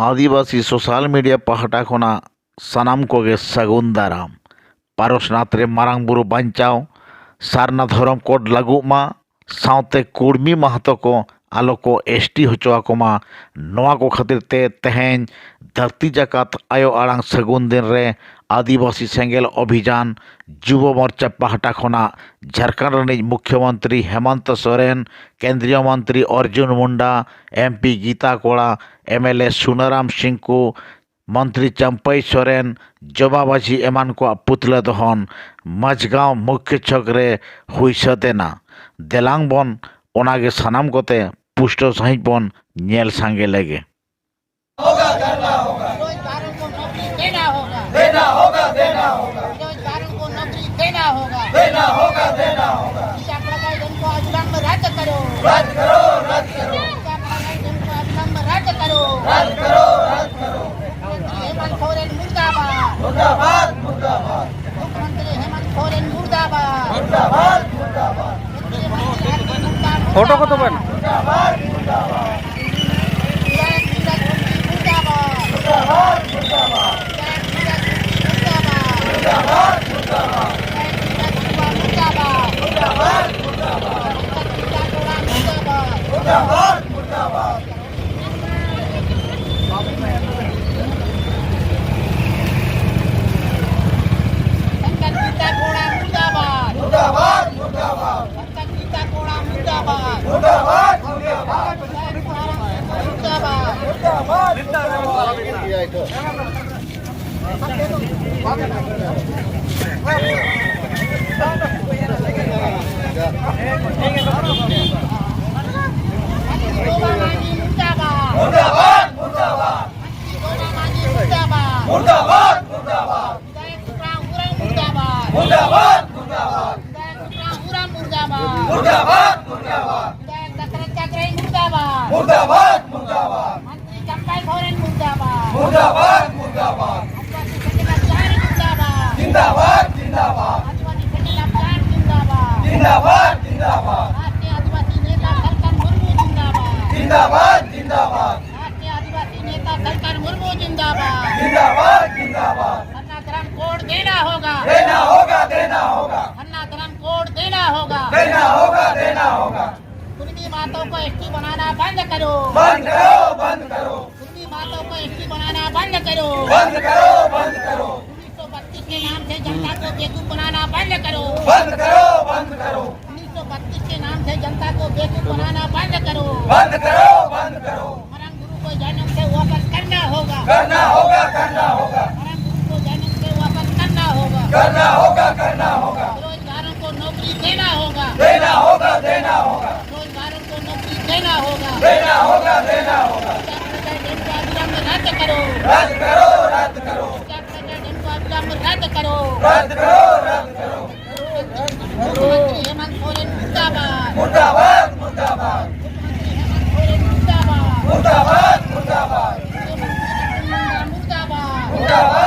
आदिवासी social media पहाटा खोना सानाम कोगे सगुन दाराम पारसनाथ रे मारांग बुरु बांचाव सारना धर्म कोड लागू मा सावते कुर्मी महतो को आलो को एसटी होचवा को मा नोआ को खातिर ते तेहें धरती जाकात आयो आड़ांग सगुन दिन रे आदिवासी सेंगेल अभियान युवा मोर्चा पहाटा खोना झारखंड रनिज मुख्यमंत्री हेमंत सोरेन, केंद्रीय मंत्री अर्जुन मुंडा, एमपी गीता कोड़ा, एमएलए सुनाराम सिंह को मंत्री चंपई सोरेन जमाबाजी एमान को पुतला दहन मझगांव मुख्य छकरे हुई सतेना देलांग बन ओनागे सनाम कोते पुष्ट सहित बन नेल सांगे लगे। होगा करना होगा, बेरोजगारों को नौकरी देना होगा, देना होगा, देना होगा, बेरोजगारों को नौकरी देना होगा, देना होगा, देना होगा। टीका लगाई जिनको अविलंब रद्द करो, रद्द करो, रद्द करो, टीका लगाई जिनको अविलंब रद्द करो, रद्द करो, रद्द करो। मुख्यमंत्री हेमंत सोरेन मुर्दाबाद, मुर्दाबाद, मुर्दाबाद, मुख्यमंत्री हेमंत सोरेन मुर्दाबाद, मुर्दाबाद, मुर्दाबाद, फोटो को तो बन मुर्दाबाद, मुर्दाबाद, मुर्दाबाद, मुर्दाबाद, मुर्दाबाद, मुर्दाबाद, मुर्दाबाद, मुर्दाबाद, मुर्दाबाद। मुर्दाबाद, मुर्दाबाद, मुर्दाबाद, मुर्दाबाद, मुर्दाबाद, मुर्दाबाद, मुर्दाबाद, मुर्दाबाद, मुर्दाबाद, मुर्दाबाद, मुर्दाबाद, मुर्दाबाद, मुर्दाबाद, मंत्री चंपई सोरेन मुर्दाबाद, मुर्दाबाद, मुर्दाबाद, जिंदाबाद, जिंदाबाद, जिंदाबाद, जिंदाबाद, राष्ट्रीय आदिवासी नेता सरकार मुर्मू जिंदाबाद, जिंदाबाद, जिंदाबाद, राष्ट्रीय आदिवासी नेता सरकार मुर्मू जिंदाबाद, जिंदाबाद, जिंदाबाद। अन्ना धर्म कोड देना होगा, देना होगा, देना होगा, अन्ना धर्म कोड देना होगा, देना होगा, देना होगा। कुर्मी माताओं को एसटी बनाना बंद करो, बंद करो, बंद करो, कुर्मी माताओं को एसटी बनाना बंद करो, बंद करो, बंद करो, 1932 के नाम से जनता को बेवकूफ बनाना बंद करो, बंद करो, बंद करो, 1932 के नाम से जनता को बेवकूफ बनाना बंद करो, बंद करो, बंद करो। मरम गुरु को जन्म से वापस करना होगा, करना होगा, करना होगा, मरम गुरु को जन्म से वापस करना होगा, करना होगा, करना होगा, बेरोजगारों को नौकरी देना होगा, देना होगा, देना होगा, बेरोजगारों को नौकरी देना होगा, देना होगा, देना होगा। रद्द करो, रद्द करो, रद्द करो, रद्द करो, रद्द करो, रद्द करो। मुख्यमंत्री हेमंत सोरेन मुर्दाबाद, मुर्दाबाद, मुर्दाबाद, मुर्दाबाद, मुर्दाबाद, मुर्दाबाद, मुर्दाबाद, मुर्दाबाद,